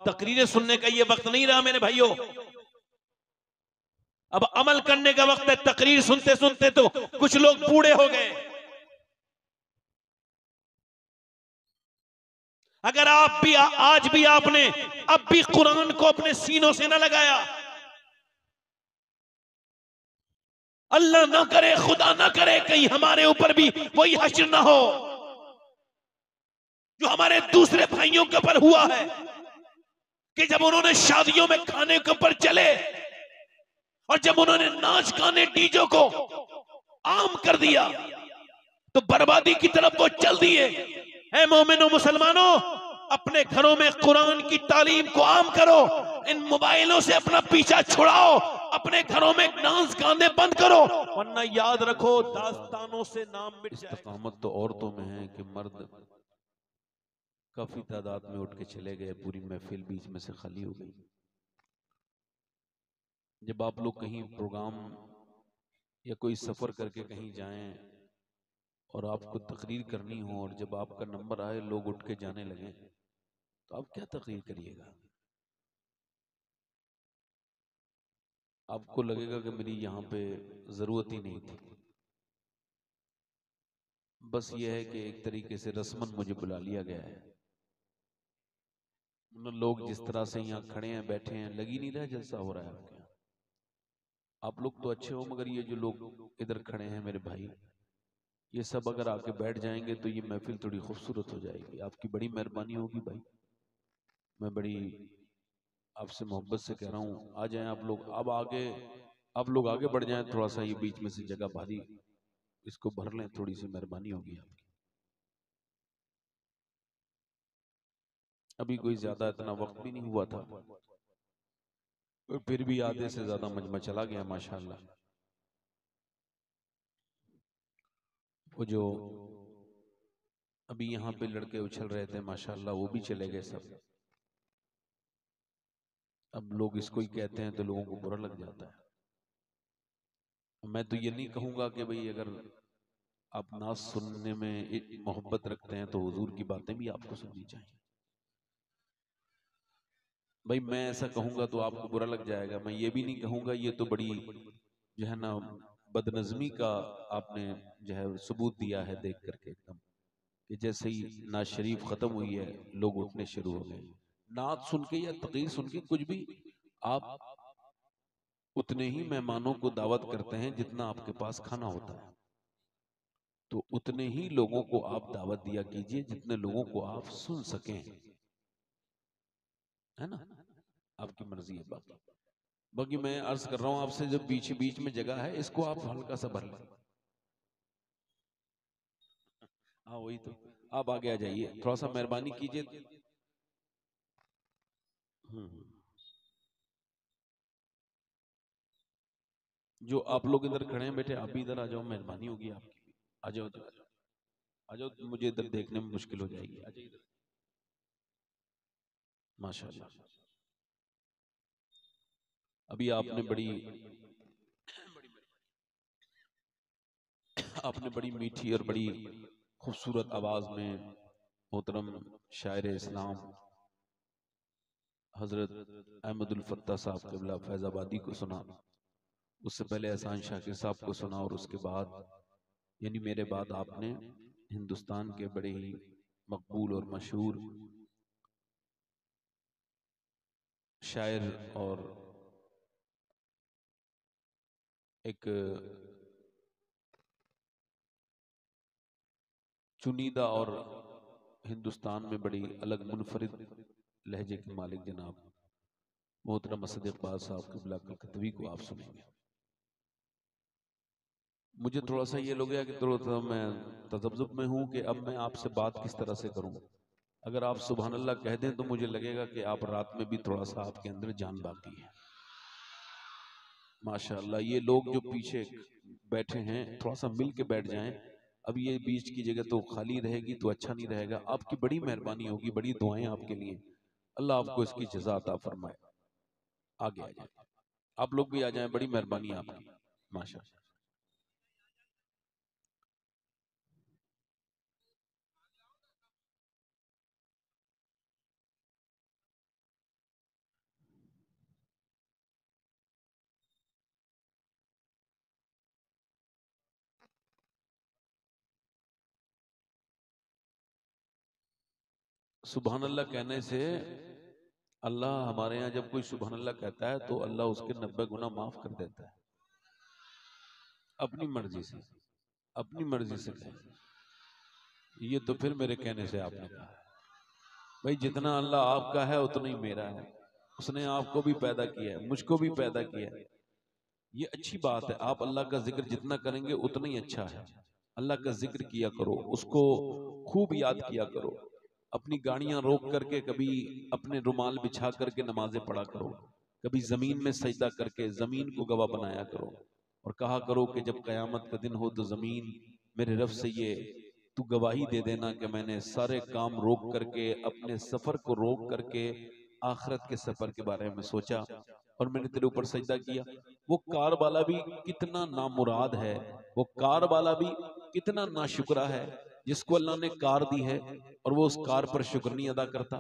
तकरीरें सुनने का ये वक्त नहीं रहा मेरे भाइयों, अब अमल करने का वक्त है। तकरीर सुनते सुनते तो कुछ लोग बूढ़े हो गए। अगर आप भी आज भी आपने अब भी कुरान को अपने सीनों से ना लगाया, अल्लाह ना करे, खुदा ना करे, कहीं हमारे ऊपर भी वही हश्र ना हो जो हमारे दूसरे भाइयों के ऊपर हुआ है कि जब उन्होंने शादियों में खाने के ऊपर चले और जब उन्होंने नाच गाने डीजो को आम कर दिया तो बर्बादी की तरफ वो चल दिए। ऐ मोमिनो मुसलमानों, अपने घरों में कुरान की तालीम को आम करो, इन मोबाइलों से अपना पीछा छुड़ाओ, अपने घरों में डांस गाने बंद करो, वरना याद रखो दास्तानों से नाम मिट जाएगा। इस्तकामत तो औरतों में है कि मर्द काफी तादाद में उठ के चले गए, पूरी महफिल बीच में से खाली हो गई। जब आप लोग कहीं प्रोग्राम या कोई सफर करके कहीं जाएं और आपको तकरीर करनी हो और जब आपका नंबर आए लोग उठ के जाने लगे तो आप क्या तकरीर करिएगा? आपको लगेगा कि मेरी यहाँ पे जरूरत ही नहीं थी। बस ये है कि एक तरीके से रस्मन मुझे बुला लिया गया है। लोग जिस तरह से यहाँ खड़े हैं, बैठे हैं, लगी नहीं रहा जलसा हो रहा है आपके यहाँ। आप लोग तो अच्छे हो, मगर ये जो लोग इधर खड़े हैं मेरे भाई, ये सब अगर आके बैठ जाएंगे तो ये महफिल थोड़ी खूबसूरत हो जाएगी। आपकी बड़ी मेहरबानी होगी भाई, मैं बड़ी आपसे मोहब्बत से कह रहा हूँ, आ जाएं आप लोग। अब आगे आप लोग आगे बढ़ जाएं, थोड़ा सा ये बीच में से जगह भारी, इसको भर लें, थोड़ी सी मेहरबानी होगी आपकी। अभी कोई ज्यादा इतना वक्त भी नहीं हुआ था और फिर भी आधे से ज्यादा मजमा चला गया माशाल्लाह। वो जो अभी यहाँ पे लड़के उछल रहे थे माशाल्लाह, वो भी चले गए सब। अब लोग इसको ही कहते हैं तो लोगों को बुरा लग जाता है। मैं तो ये नहीं कहूंगा कि भाई अगर आप नाच सुनने में मोहब्बत रखते हैं तो हुजूर की बातें भी आपको सुननी चाहिए। भाई मैं ऐसा कहूंगा तो आपको बुरा लग जाएगा। मैं ये भी नहीं कहूंगा, ये तो बड़ी जो है ना बदनज़मी का आपने जो है सबूत दिया है देख करके एकदम, कि जैसे ही नात शरीफ खत्म हुई है लोग उठने शुरू हो गए। नात सुन के या तक़रीर सुन के कुछ भी, आप उतने ही मेहमानों को दावत करते हैं जितना आपके पास खाना होता है। तो उतने ही लोगों को आप दावत दिया कीजिए जितने लोगों को आप सुन सकें, है ना? आपकी मर्जी है। बाकी बाकी मैं अर्ज कर रहा हूं आपसे, जब बीच बीच में जगह है इसको आप हल्का सा भर लें। हाँ वही तो, आप आगे आ जाइए, थोड़ा सा मेहरबानी कीजिए। जो आप लोग इधर खड़े हैं बेटे, आप भी इधर आ जाओ, मेहरबानी होगी आपकी। आ जाओ इधर, आ जाओ, मुझे इधर देखने में मुश्किल हो जाएगी। आ जाइए इधर, माशाल्लाह। अभी आपने बड़ी मीठी और बड़ी खूबसूरत आवाज में मोहतरम शायर इस्लाम हजरत अहमदुल फत्ता साहब क़िबला फैजाबादी को सुना। उससे पहले एहसान शाकिर साहब को सुना और उसके बाद यानी मेरे बाद आपने हिंदुस्तान के बड़े ही मकबूल और मशहूर शायर और एक चुनीदा और हिंदुस्तान में बड़ी अलग मुनफरिद लहजे के मालिक जनाब मोहतरम असद इकबाल साहब क़िबला कलकतवी को आप सुनेंगे। मुझे थोड़ा सा ये लग गया कि थोड़ा सा मैं तजब्जुब में हूँ कि अब मैं आपसे बात किस तरह से करूँ। अगर आप सुभान अल्लाह कह दें तो मुझे लगेगा कि आप रात में भी थोड़ा सा आपके अंदर जान बाकी है। माशाअल्लाह, ये लोग जो पीछे बैठे हैं थोड़ा सा मिल के बैठ जाएं। अब ये बीच की जगह तो खाली रहेगी तो अच्छा नहीं रहेगा। आपकी बड़ी मेहरबानी होगी, बड़ी दुआएं आपके लिए, अल्लाह आपको इसकी जज़ा अता फरमाए। आगे आ जाए, आप लोग भी आ जाएं, बड़ी मेहरबानी आपकी, माशाअल्लाह। सुभान अल्लाह कहने से अल्लाह, हमारे यहाँ जब कोई सुभान अल्लाह कहता है तो अल्लाह उसके 90 गुना माफ कर देता है, अपनी मर्जी से, अपनी मर्जी से कहें। ये तो फिर मेरे कहने से आपने कहा है। भाई जितना अल्लाह आपका है उतना ही मेरा है। उसने आपको भी पैदा किया है, मुझको भी पैदा किया है। ये अच्छी बात है, आप अल्लाह का जिक्र जितना करेंगे उतना ही अच्छा है। अल्लाह का जिक्र किया करो, उसको खूब याद किया करो। अपनी गाड़ियां रोक करके कभी अपने रुमाल बिछा करके नमाजें पढ़ा करो, कभी जमीन में सजदा करके जमीन को गवाह बनाया करो और कहा करो कि जब कयामत का दिन हो तो जमीन मेरे रब से ये तू गवाही दे देना कि मैंने सारे काम रोक करके, अपने सफर को रोक करके आखिरत के सफर के बारे में सोचा और मैंने तेरे ऊपर सजदा किया। वो कार वाला भी कितना नामुराद है, वो कार वाला भी कितना नाशुक्रा है जिसको अल्लाह ने कार दी है और वो उस कार पर शुक्र नहीं अदा करता।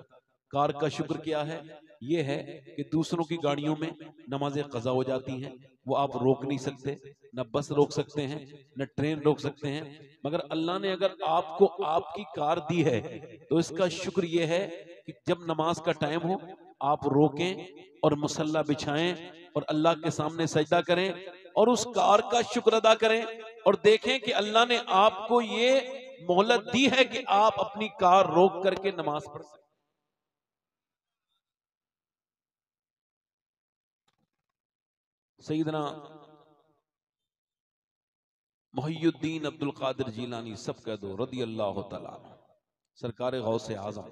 कार का शुक्र क्या है? ये है कि दूसरों की गाड़ियों में नमाजें कज़ा हो जाती हैं, वो आप रोक नहीं सकते, न बस रोक सकते हैं, न ट्रेन रोक सकते हैं। मगर अल्लाह ने अगर आपको आपकी कार दी है तो इसका शुक्र ये है कि जब नमाज का टाइम हो आप रोकें और मुसल्ला बिछाएं और अल्लाह के सामने सजदा करें और उस कार का शुक्र अदा करें और देखें कि अल्लाह ने आपको ये मोहलत दी है कि आप अपनी कार रोक करके नमाज पढ़ सकते। सैयदना मुहियुद्दीन अब्दुल कादिर जीलानी, सब कह दो रदी अल्लाह तआला, सरकार गौसे आजम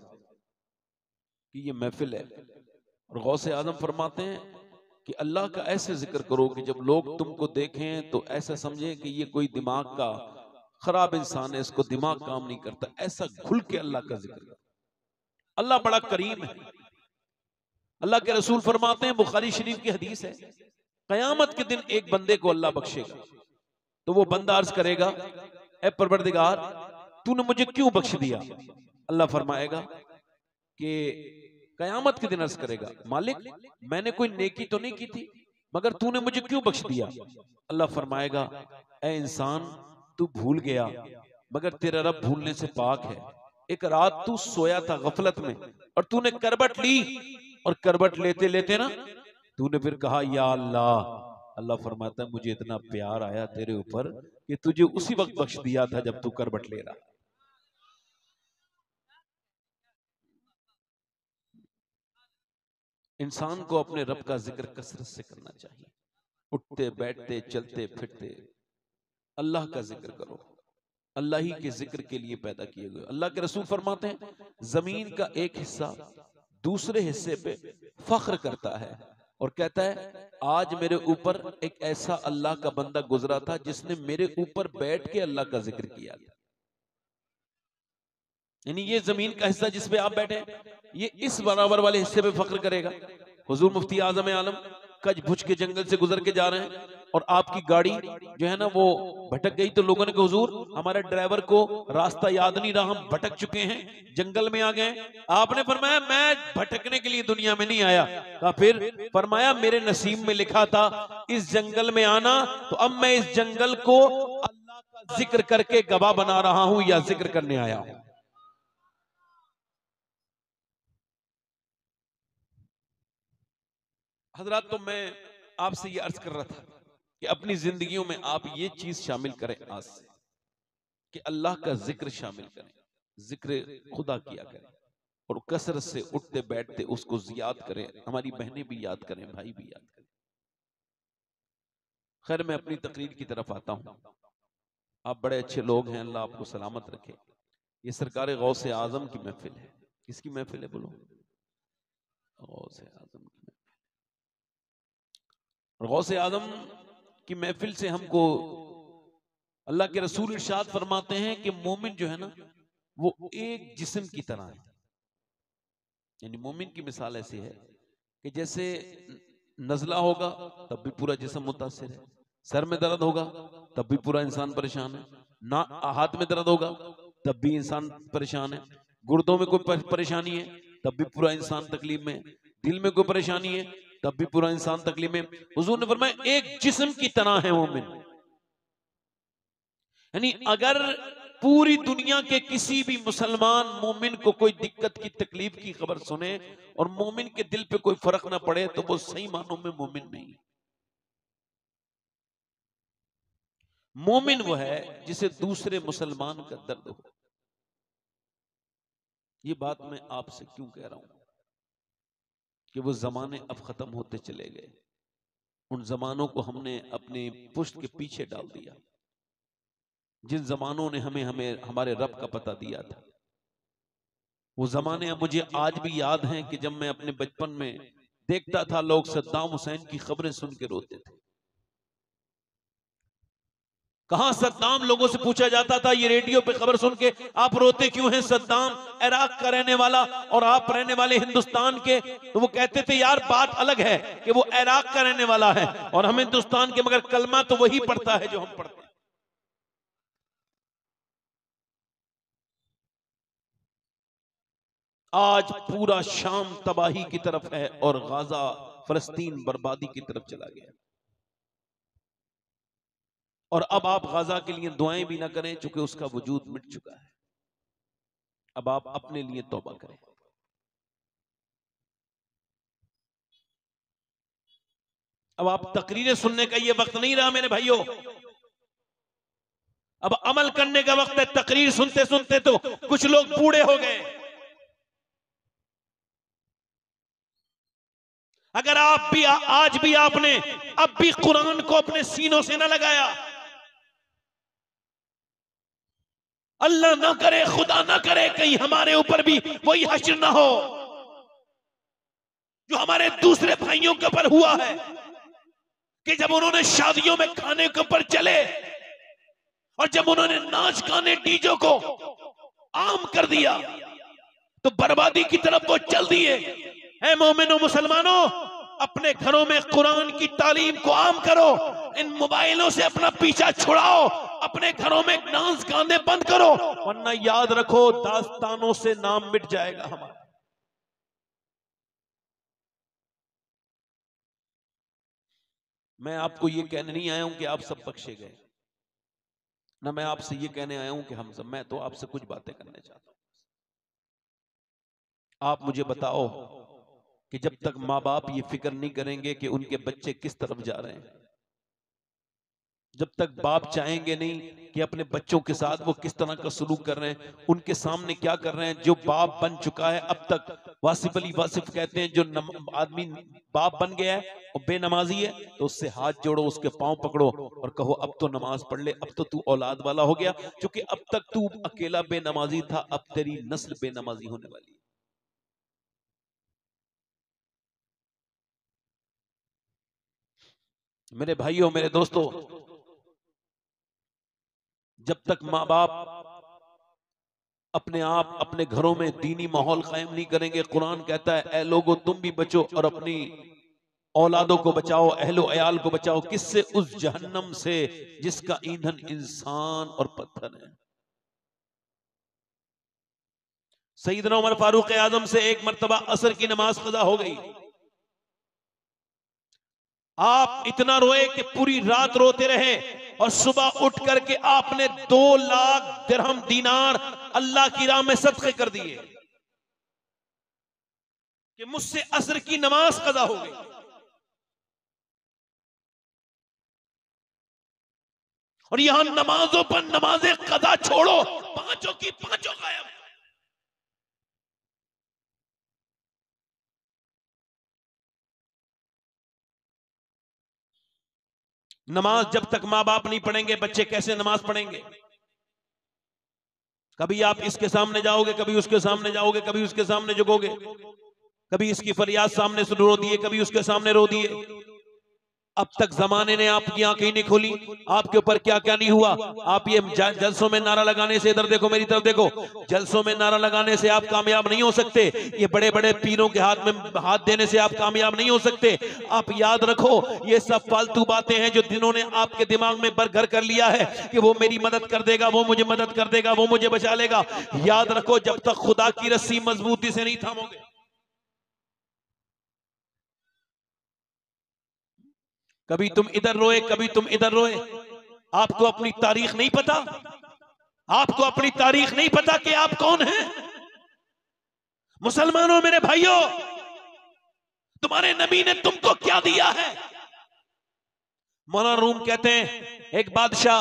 की ये महफिल है। और गौसे आजम फरमाते हैं कि अल्लाह का ऐसे जिक्र करो कि जब लोग तुमको देखें तो ऐसा समझें कि ये कोई दिमाग का खराब इंसान है, इसको दिमाग काम नहीं करता। ऐसा खुल के अल्लाह का जिक्र करो। अल्लाह बड़ा करीम है। अल्लाह के रसूल फरमाते हैं, बुखारी शरीफ की हदीस है, कयामत के दिन एक बंदे को अल्लाह बख्शेगा तो वो बंदा अर्ज करेगा, ए परवरदिगार तूने मुझे क्यों बख्श दिया? अल्लाह फरमाएगा कि कयामत के दिन अर्ज करेगा, मालिक मैंने कोई नेकी तो नहीं की थी मगर तूने मुझे क्यों बख्श दिया? अल्लाह फरमाएगा, ए इंसान तू भूल गया मगर तेरा रब भूलने से पाक है। एक रात तू सोया था गफलत में और तूने करबट ली और करबट लेते लेते ना तूने फिर कहा या अल्लाह। अल्लाह फरमाता है मुझे इतना प्यार आया तेरे ऊपर कि तुझे उसी वक्त बख्श दिया था जब तू करबट ले रहा। इंसान को अपने रब का जिक्र कसरत से करना चाहिए। उठते बैठते चलते फिरते अल्लाह का जिक्र करो। अल्लाह ही के जिक्र के लिए पैदा किए गए। अल्लाह के रसूल फरमाते हैं, जमीन का एक हिस्सा दूसरे हिस्से पे फख्र करता है और कहता है आज मेरे ऊपर एक ऐसा अल्लाह का बंदा गुजरा था जिसने मेरे ऊपर बैठ के अल्लाह का जिक्र किया था। यानी ये जमीन का हिस्सा जिस पे आप बैठे ये इस बराबर वाले हिस्से पे फख्र करेगा। हुजूर मुफ्ती आजम आलम कच भुज के जंगल से गुजर के जा रहे हैं और आपकी गाड़ी जो है ना वो भटक गई तो लोगों ने कहा हुजूर हमारे ड्राइवर को रास्ता याद नहीं रहा, हम भटक चुके हैं, जंगल में आ गए। आपने फरमाया मैं भटकने के लिए दुनिया में नहीं आया। कहा फिर? फरमाया मेरे नसीब में लिखा था इस जंगल में आना, तो अब मैं इस जंगल को अल्लाह का जिक्र करके गवाह बना रहा हूं या जिक्र करने आया हूं। हजरात तो मैं आपसे ये अर्ज कर रहा था कि अपनी जिंदगियों में आप ये चीज शामिल करें आज से कि अल्लाह का जिक्र शामिल करें, जिक्र खुदा किया करें और कसरत से उठते बैठते उसको याद करें। हमारी बहनें भी याद करें, भाई भी याद करें। खैर मैं अपनी तकरीर की तरफ आता हूं। आप बड़े अच्छे लोग हैं, अल्लाह आपको सलामत रखे। ये सरकार गौसे आजम की महफिल है। किसकी महफिल है बोलो? गौसे आजम की। गौसे आजम की महफिल से हमको अल्लाह के रसूल इरशाद फरमाते हैं कि मोमिन जो है ना वो एक जिस्म की तरह है। यानी मोमिन की मिसाल ऐसी है कि जैसे नजला होगा तब भी पूरा जिस्म मुतासिर है, सर में दर्द होगा तब भी पूरा इंसान परेशान है, ना हाथ में दर्द होगा तब भी इंसान परेशान है, गुर्दों में कोई परेशानी है तब भी पूरा इंसान तकलीफ में, दिल में कोई परेशानी है तब भी पूरा इंसान तकलीफ में। हुजूर ने फरमाया एक जिस्म की तरह है मोमिन। यानी अगर पूरी दुनिया के किसी भी मुसलमान मोमिन को कोई दिक्कत की तकलीफ की खबर सुने और मोमिन के दिल पे कोई फर्क ना पड़े तो वो सही मानों में मोमिन नहीं। मोमिन वो है जिसे दूसरे मुसलमान का दर्द हो। ये बात मैं आपसे क्यों कह रहा हूं कि वो जमाने अब खत्म होते चले गए। उन जमानों को हमने अपने पुष्ट के पीछे डाल दिया। जिन जमानों ने हमें हमें हमारे रब का पता दिया था, वो जमाने मुझे आज भी याद हैं कि जब मैं अपने बचपन में देखता था लोग सद्दाम हुसैन की खबरें सुन के रोते थे। कहां सद्दाम, लोगों से पूछा जाता था ये रेडियो पे खबर सुन के आप रोते क्यों हैं? सद्दाम इराक का रहने वाला और आप रहने वाले हिंदुस्तान के। तो वो कहते थे यार बात अलग है कि वो इराक का रहने वाला है और हम हिंदुस्तान के, मगर कलमा तो वही पढ़ता है जो हम पढ़ते हैं। आज पूरा शाम तबाही की तरफ है और गाजा फलस्तीन बर्बादी की तरफ चला गया। और अब आप गाजा के लिए दुआएं भी ना करें चूंकि उसका वजूद मिट चुका है। अब आप अपने लिए तौबा करें। अब आप तकरीरें सुनने का ये वक्त नहीं रहा मेरे भाइयों। अब अमल करने का वक्त है। तकरीर सुनते सुनते तो कुछ लोग बूढ़े हो गए। अगर आप भी आज भी आपने अब भी कुरान को अपने सीनों से ना लगाया, अल्लाह ना करे, खुदा ना करे कहीं हमारे ऊपर भी वही हश्र ना हो जो हमारे दूसरे भाइयों के ऊपर हुआ है कि जब उन्होंने शादियों में खाने के ऊपर चले और जब उन्होंने नाच गाने डीजों को आम कर दिया तो बर्बादी की तरफ वो चल दिए। ऐ मोमिनो मुसलमानों, अपने घरों में कुरान की तालीम को आम करो। इन मोबाइलों से अपना पीछा छुड़ाओ। अपने घरों में डांस गाने बंद करो, वरना याद रखो दास्तानों से नाम मिट जाएगा हमारा। मैं आपको ये कहने नहीं आया हूं कि आप सब बख्शे गए, ना मैं आपसे ये कहने आया हूं कि हम सब, मैं तो आपसे कुछ बातें करने चाहता हूं। आप मुझे बताओ कि जब तक माँ बाप ये फिक्र नहीं करेंगे कि उनके बच्चे किस तरफ जा रहे हैं, जब तक बाप चाहेंगे नहीं कि अपने बच्चों के साथ वो किस तरह का सलूक कर रहे हैं, उनके सामने क्या कर रहे हैं, जो बाप बन चुका है अब तक। वासिफ अली वासिफ कहते हैं जो आदमी बाप बन गया है और बेनमाजी है तो उससे हाथ जोड़ो, उसके पांव पकड़ो और कहो अब तो नमाज पढ़ ले, अब तो तू औलाद वाला हो गया, क्योंकि अब तक तू अकेला बेनमाजी था, अब तेरी नस्ल बेनमाजी होने वाली है। मेरे भाइयों, मेरे दोस्तों, जब तक माँ बाप अपने आप अपने घरों में दीनी माहौल कायम नहीं करेंगे, कुरान कहता है ऐ लोगों तुम भी बचो और अपनी औलादों को बचाओ, अहलो अयाल को बचाओ। किससे? उस जहन्नम से जिसका ईंधन इंसान और पत्थर है। सईदना उमर फारूक आजम से एक मर्तबा असर की नमाज कज़ा हो गई। आप इतना रोए कि पूरी रात रोते रहे और सुबह उठ करके आपने 2 लाख दिरहम दीनार अल्लाह की राह में सदके कर दिए कि मुझसे असर की नमाज कज़ा हो गई। और यहां नमाजों पर नमाजें कज़ा छोड़ो, पांचों की पांचों गायब। नमाज जब तक माँ बाप नहीं पढ़ेंगे, बच्चे कैसे नमाज पढ़ेंगे? कभी आप इसके सामने जाओगे, कभी उसके सामने जाओगे, कभी उसके सामने झुकोगे, कभी इसकी फरियाद सामने से रो दिए, कभी उसके सामने रो दिए। अब तक जमाने ने आपकी आंखें नहीं खोली, आपके ऊपर क्या क्या नहीं हुआ। आप ये जलसों में नारा लगाने से, इधर देखो मेरी तरफ देखो, जलसों में नारा लगाने से आप कामयाब नहीं हो सकते। ये बड़े बड़े पीरों के हाथ में हाथ देने से आप कामयाब नहीं हो सकते। आप याद रखो ये सब फालतू बातें हैं जो जिन्होंने आपके दिमाग में बरघर कर लिया है कि वो मेरी मदद कर देगा, वो मुझे मदद कर देगा, वो मुझे बचा लेगा। याद रखो जब तक खुदा की रस्सी मजबूती से नहीं थामोगे, कभी तुम इधर रोए, कभी तुम इधर रोए। आपको अपनी तारीख नहीं पता, आपको अपनी तारीख नहीं पता कि आप कौन हैं? मुसलमानों, मेरे भाइयों, तुम्हारे नबी ने तुमको क्या दिया है? मौलाना रूम कहते हैं एक बादशाह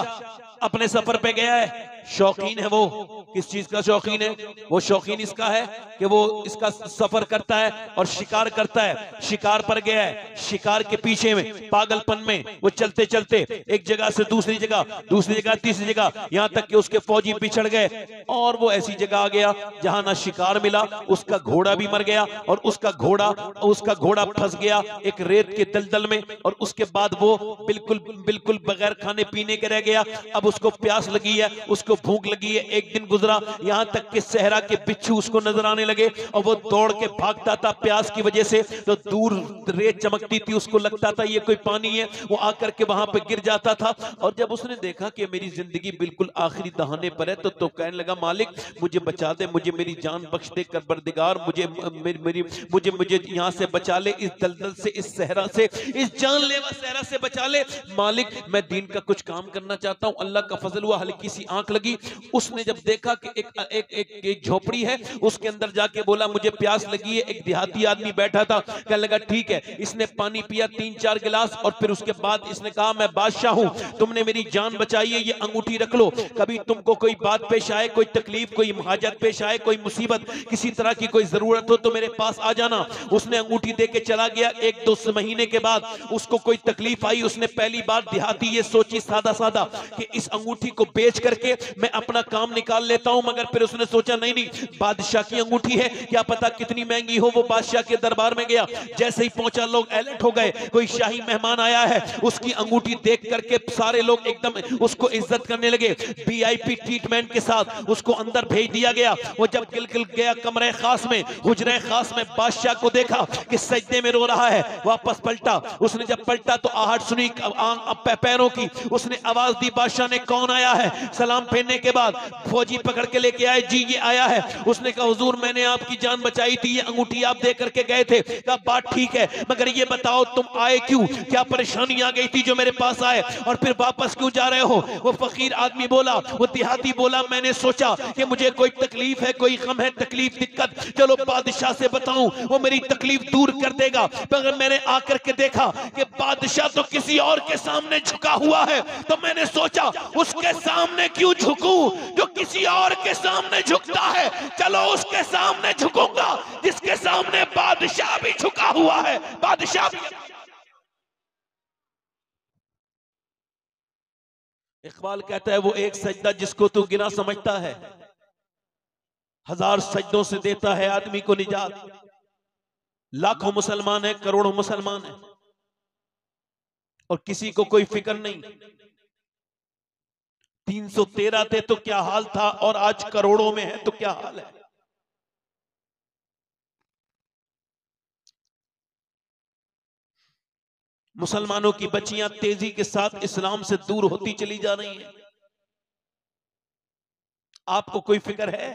अपने सफर पे गया है, शौकीन है वो। किस चीज का शौकीन है? वो शौकीन इसका है कि वो इसका सफर करता है और शिकार करता है। शिकार पर गया है, शिकार के पीछे में पागलपन में वो चलते चलते एक जगह से दूसरी जगह, दूसरी जगह तीसरी जगह, यहां तक कि उसके फौजी पिछड़ गए और वो ऐसी जगह आ गया जहां ना शिकार मिला, उसका घोड़ा भी मर गया और उसका घोड़ा फंस गया एक रेत के दलदल में। और उसके बाद वो बिल्कुल बगैर खाने पीने के रह गया। अब उसको प्यास लगी है, उसको भूख लगी है। एक दिन गुजरा, यहां तक कि सहरा के बिच्छू उसको नजर आने लगे और वो दौड़ के भागता था प्यास की वजह से। तो दूर रेत चमकती थी, उसको लगता था ये कोई पानी है, वो आकर के वहां पे गिर जाता था। और जब उसने देखा कि मेरी जिंदगी बिल्कुल आखिरी दहाने पर है, तो कहने लगा, मालिक मुझे बचा दे, मुझे मेरी जान बख्श दे, परवरदिगार मुझे यहाँ से बचा ले, इस दलदल से, इस सहरा से, इस जानलेवा सहरा से बचा ले। मालिक मैं दीन का कुछ काम करना चाहता हूँ। अल्लाह का फजल हुआ, हल्की सी आंख लगी। उसने जब देखा कि एक झोपड़ी है, उसके अंदर जाके बोला मुझे प्यास लगी है। एक देहाती आदमी बैठा था, कहने लगा ठीक है। इसने पानी पिया 3-4 गिलास और फिर उसके बाद इसने कहा मैं बादशाह हूं, तुमने मेरी जान बचाई है, ये अंगूठी रख लो। कभी तुमको कोई बात पेश आए, कोई तकलीफ, कोई हाजत पेश आए, कोई मुसीबत, किसी तरह की कोई जरूरत हो तो मेरे पास आ जाना। उसने अंगूठी दे के चला गया। 1-2 महीने के बाद उसको कोई तकलीफ आई। उसने पहली बार देहाती ये सोची सादा सादा कि इस अंगूठी को बेच करके मैं अपना काम निकाल लेता हूं। मगर फिर उसने सोचा नहीं, बादशाह की अंगूठी है, क्या पता कितनी महंगी हो। वो बादशाह के दरबार में गया, जैसे ही पहुंचा लोग अलर्ट हो गए, कोई शाही मेहमान आया है। उसकी अंगूठी देख करके सारे लोग एकदम उसको इज्जत करने लगे। VIP ट्रीटमेंट के साथ उसको अंदर भेज दिया गया। वो जब गिल गया कमरे खास में, हुजरे खास में, बादशाह को देखा कि सजदे में रो रहा है। वापस पलटा, उसने जब पलटा तो आहट सुनी पैरों की। उसने आवाज दी, बादशाह ने कौन आया है? सलाम फेरने के बाद फौजी पकड़ के लेके आए, जी ये आया है। उसने कहा हुजूर मैंने आपकी जान बचाई थी, ये अंगूठी आप दे करके गए थे। कहा बात ठीक है, मगर ये बताओ तुम आए क्यों? क्या परेशानी आ गई थी जो मेरे पास आए, और फिर वापस क्यों जा रहे हो? वो फकीर आदमी बोला, वो देहाती बोला, मैंने सोचा कि मुझे कोई तकलीफ है, कोई गम है, तकलीफ दिक्कत, चलो बादशाह से बताऊं, वो मेरी तकलीफ दूर कर देगा। मगर मैंने आकर के देखा कि बादशाह तो किसी और के सामने झुका हुआ है, तो मैंने सोचा उसके सामने क्यों झुकूं जो किसी और के सामने झुकता है। चलो उसके सामने झुकूंगा जिसके सामने बादशाह भी झुका हुआ है। बादशाह भी। इकबाल कहता है वो एक सजदा जिसको तू गिना समझता है, 1000 सजदों से देता है आदमी को निजात। लाखों मुसलमान है, करोड़ों मुसलमान है और किसी को कोई फिक्र नहीं। 313 थे तो क्या हाल था, और आज करोड़ों में है तो क्या हाल है। मुसलमानों की बच्चियां तेजी के साथ इस्लाम से दूर होती चली जा रही हैं। आपको कोई फिक्र है?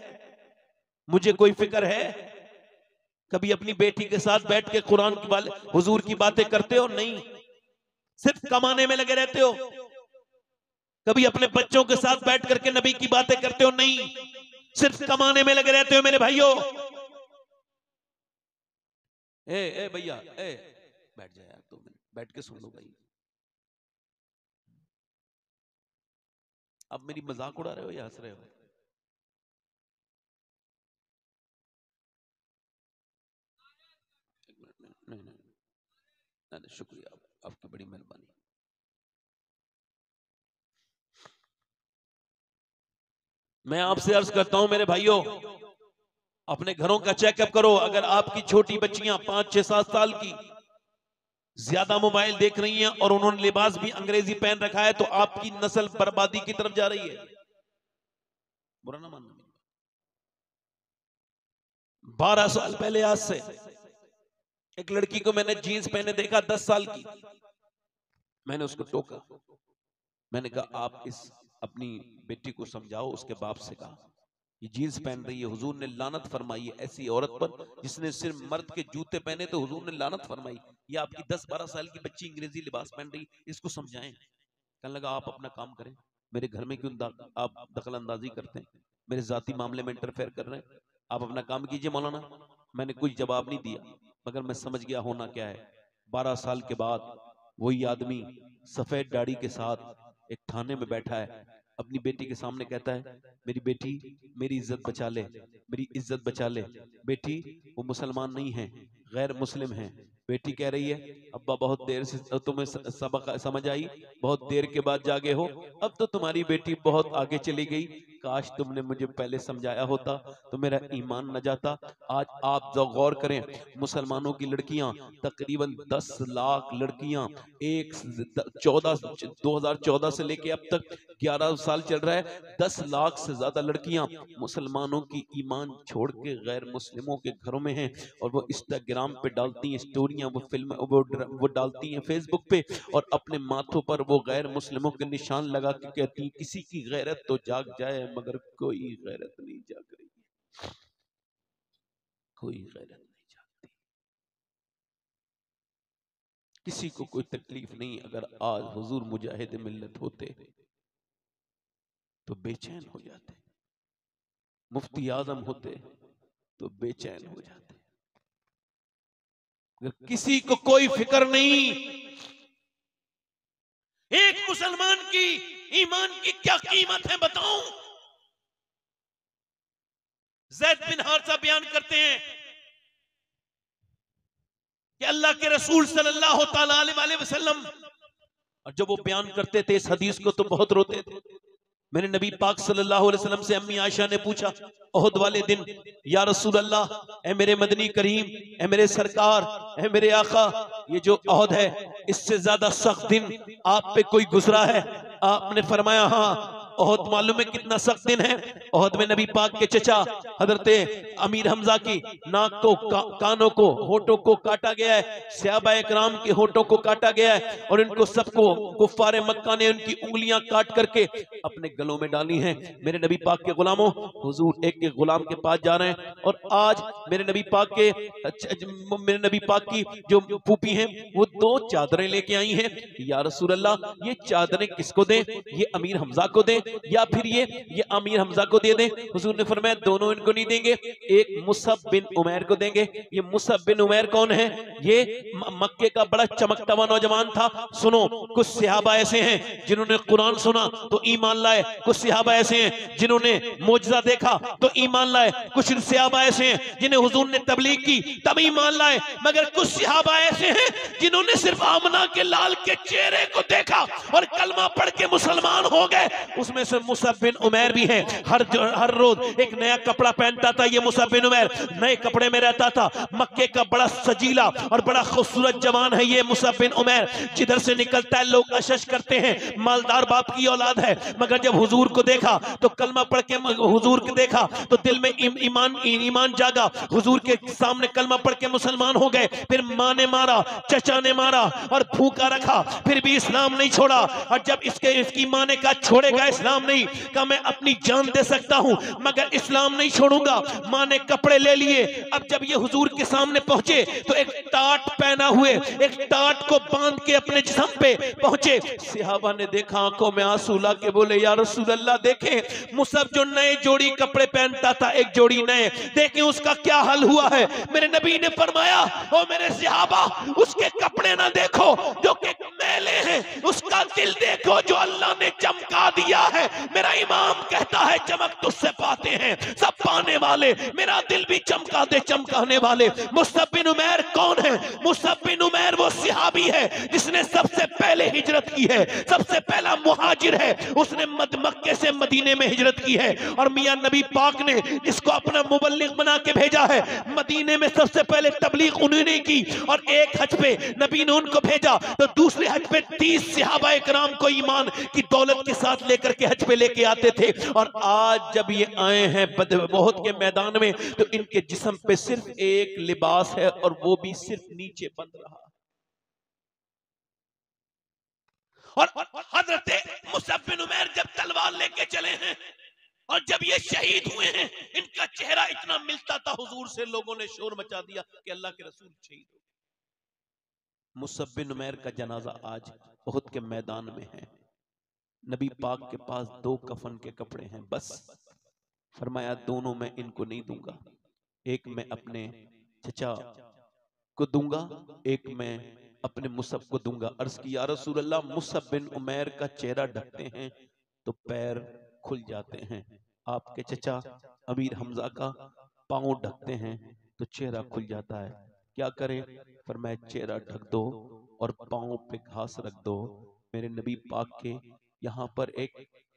मुझे कोई फिक्र है? कभी अपनी बेटी के साथ बैठ के कुरान की हुजूर की बातें करते हो? नहीं, सिर्फ कमाने में लगे रहते हो। कभी अपने बच्चों के साथ बैठ करके नबी की बातें करते हो? नहीं, सिर्फ कमाने में लगे रहते हो। मेरे भाइयों, ए भैया, बैठ जाए यार, 2 मिनट बैठ के सुन लो भाई। अब मेरी मजाक उड़ा रहे हो या हंस रहे हो? नहीं, शुक्रिया, आपकी बड़ी मेहरबानी। मैं आपसे अर्ज करता हूं मेरे भाइयों, अपने घरों का चेकअप करो। अगर आपकी छोटी बच्चियां 5, 6, 7 साल की ज्यादा मोबाइल देख रही हैं और उन्होंने लिबास भी अंग्रेजी पहन रखा है, तो आपकी नस्ल बर्बादी की तरफ जा रही है। बुरा ना मानना। 12 साल पहले आज से एक लड़की को मैंने जीन्स पहने देखा, 10 साल की। मैंने उसको टोका, मैंने कहा आप इस अपनी बेटी को समझाओ। उसके बाप से कहा ये जीन्स पहन रही है, हुजूर ने लानत फरमाई है ऐसी औरत पर जिसने सिर्फ मर्द के जूते पहने, तो हुजूर ने लानत फरमाई। ये आपकी 10-12 साल की बच्ची अंग्रेजी लिबास पहन रही, इसको समझाएं। कहने लगा आप अपना काम करें, मेरे घर में क्यों आप दखल अंदाजी करते हैं, मेरे जाती मामले में इंटरफेयर कर रहे हैं, आप अपना काम कीजिए मौलाना। मैंने कोई जवाब नहीं दिया, मगर मैं समझ गया होना क्या है। 12 साल के बाद वही आदमी सफेद दाढ़ी के साथ एक थाने में बैठा है, अपनी बेटी के सामने कहता है, मेरी बेटी मेरी इज्जत बचा ले, मेरी इज्जत बचा ले। बेटी वो मुसलमान नहीं है, गैर मुस्लिम है। बेटी कह रही है, अब्बा बहुत देर से तुम्हें सबक समझ आई, बहुत देर के बाद जागे हो, अब तो तुम्हारी बेटी बहुत आगे चली गई, काश तुमने मुझे पहले समझाया होता तो मेरा ईमान न जाता। आज आप जो गौर करें, मुसलमानों की लड़कियां तकरीबन 10 लाख लड़कियां, 2014 से लेके अब तक 11 साल चल रहा है, 10 लाख से ज्यादा लड़कियां मुसलमानों की ईमान छोड़ के गैर मुस्लिमों के घरों में हैं, और वो इंस्टाग्राम पे डालती हैं स्टोरियां, वो फिल्म वो डालती हैं फेसबुक पे, और अपने माथों पर वो गैर मुस्लिमों के निशान लगा के कहती हैं, किसी की गैरत तो जाग जाए, मगर कोई गैरत नहीं जाग रही, कोई गैरत नहीं जागती, किसी को कोई तकलीफ नहीं। अगर आज हुजूर मुजाहिद मिल्लत होते तो बेचैन हो जाते, मुफ्ती आजम होते तो बेचैन हो जाते। अगर किसी को कोई फिक्र नहीं, एक मुसलमान की ईमान की क्या कीमत है बताऊं। ज़ैद बिन हारिसा बयान करते हैं कि अल्लाह के रसूल सल्लल्लाहु तआला अलैहि वसल्लम, और जब वो बयान करते थे इस हदीस को तो बहुत रोते थे। मेरे नबी पाक सल्लल्लाहु अलैहि वसल्लम से अम्मी आयशा ने पूछा ओहद वाले दिन, या रसूल अल्लाह, ए मेरे मदनी करीम, ए मेरे सरकार, ए मेरे आका, ये जो ओहद है इससे ज्यादा सख्त दिन आप पे कोई गुजरा है? आपने फरमाया हाँ। ओहद मालूम है कितना सख्त दिन है? ओहद में नबी पाक के चचा हजरत अमीर हमजा की नाक को, कानों को, होठों को काटा गया है, सहाबा इकराम के होठों को काटा गया है, और इनको सबको कुफ्फारे मक्का ने उनकी उंगलियां काट करके अपने गलों में डाली हैं। मेरे नबी पाक के गुलामों, हुजूर एक एक गुलाम के पास जा रहे हैं, और आज मेरे नबी पाक की जो फूफी हैं वो 2 चादरें लेके आई हैं। या रसूल अल्लाह, ये चादरें किसको दें? ये अमीर हमजा को दें या फिर ये अमीर हमजा को दे दें? हुजूर ने फरमाया दोनों इनको नहीं देंगे, एक मुसअब बिन उमैर को देंगे। ये मुसअब बिन उमैर कौन है? ये मक्के का बड़ा चमकता हुआ नौजवान था। सुनो, कुछ सहाबा ऐसे हैं जिन्होंने कुरान सुना तो ईमान लाए, कुछ सहाबा ऐसे हैं जिन्होंने मोजज़ा देखा तो ईमान लाए, कुछ सहाबा ऐसे हैं जिन्हें हुजूर ने तबलीग की तब ईमान लाए, मगर कुछ सहाबा ऐसे हैं जिन्होंने सिर्फ आमना के लाल के चेहरे को देखा और कलमा पढ़ के मुसलमान हो गए। उसमें से मुसअब बिन उमैर भी है। हर रोज एक नया कपड़ा पहनता था ये मुसअब बिन उमैर, नए कपड़े में रहता था। मक्के का बड़ा सजीला और बड़ा खूबसूरत जवान है ये मुसअब बिन उमैर। जिधर से निकलता है लोग अशश करते हैं, मालदार बाप की औलाद है। मगर जब हुजूर को देखा तो कलमा पढ़ के हुजूर को देखा तो दिल में ईमान जागा। हुजूर के सामने कलमा पढ़ के मुसलमान हो गए। फिर माँ ने मारा, चचा ने मारा और भूखा रखा, फिर भी इस्लाम नहीं छोड़ा। और जब इसकी माँ ने कहा छोड़ेगा इस्लाम नहीं, कहा मैं अपनी जान दे सकता हूं मगर इस्लाम नहीं छोड़ूंगा। माँ ने कपड़े ले लिए। अब जब ये हुजूर के सामने पहुंचे तो एक टाट पहना हुए, एक टाट को बांध के अपने जिस्म पे पहुंचे। सहाबा ने देखा, आंखों में आंसू ला के बोले या रसूल अल्लाह, देखें मुसअब जो नए जोड़ी कपड़े पहनता था, एक जोड़ी नए, देखें उसका क्या हाल हुआ है। मेरे नबी ने फरमाया, ओ मेरे सहाबा, उसके कपड़े ना देखो जो कि मैले हैं, उसका दिल देखो जो अल्लाह ने चमका दिया है। मेरा इमाम कहता है चमक तुझसे पाते हैं सब पाने वाले, मेरा दिल भी चमका दे चमकाने वाले। मुसअब बिन उमैर कौन है? मुसअब बिन उमैर वो सहाबी है जिसने सबसे पहले हिजरत की है, सबसे पहला मुहाजिर है। उसने मक्के से मदीने में हिजरत की है और मियां नबी पाक ने इसको अपना मुबल्लिग बना के भेजा है। मदीने में सबसे पहले तबलीग उन्होंने की और एक हज पे नबी ने उनको भेजा तो दूसरे हज पे 30 सहाबा इकराम को ईमान की दौलत के साथ लेकर के हज पे लेके आते थे। और आज जब ये आए हैं बहुत के मैदान में तो इनके जिस्म पे सिर्फ एक लिबास है और वो भी सिर्फ नीचे बंद रहा। और हजरत मुसअब बिन उमैर जब तलवार लेके चले हैं और जब ये शहीद हुए हैं, इनका चेहरा इतना मिलता था हुजूर से, लोगों ने शोर मचा दिया कि अल्लाह के रसूल शहीद हो गए। मुसअब बिन उमैर का जनाजा आज उहद के मैदान में है। नबी पाक के पास 2 कफन के कपड़े हैं बस। फरमाया दोनों मैं इनको नहीं दूंगा, एक मैं अपने चचा को दूंगा, एक मैं अपने मुसब को दूंगा। अर्ज की या रसूल अल्लाह, मुसब बिन उमैर का चेहरा ढकते हैं तो पैर खुल जाते हैं, आपके चचा अमीर हमजा का पांव ढकते हैं तो चेहरा खुल जाता है, क्या करें? फरमाया चेहरा ढक दो और पांव पे घास रख दो। मेरे नबी पाक के यहाँ पर एक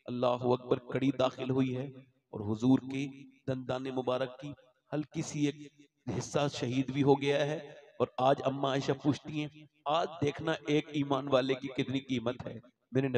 अल्लाहु अकबर कड़ी दाखिल हुई है और हुजूर की दंदाने मुबारक की हल्की सी एक हिस्सा शहीद भी हो गया है। और आज अम्मा आयशा पूछती हैं, आज देखना एक ईमान वाले की कितनी कीमत है। मेरे नबी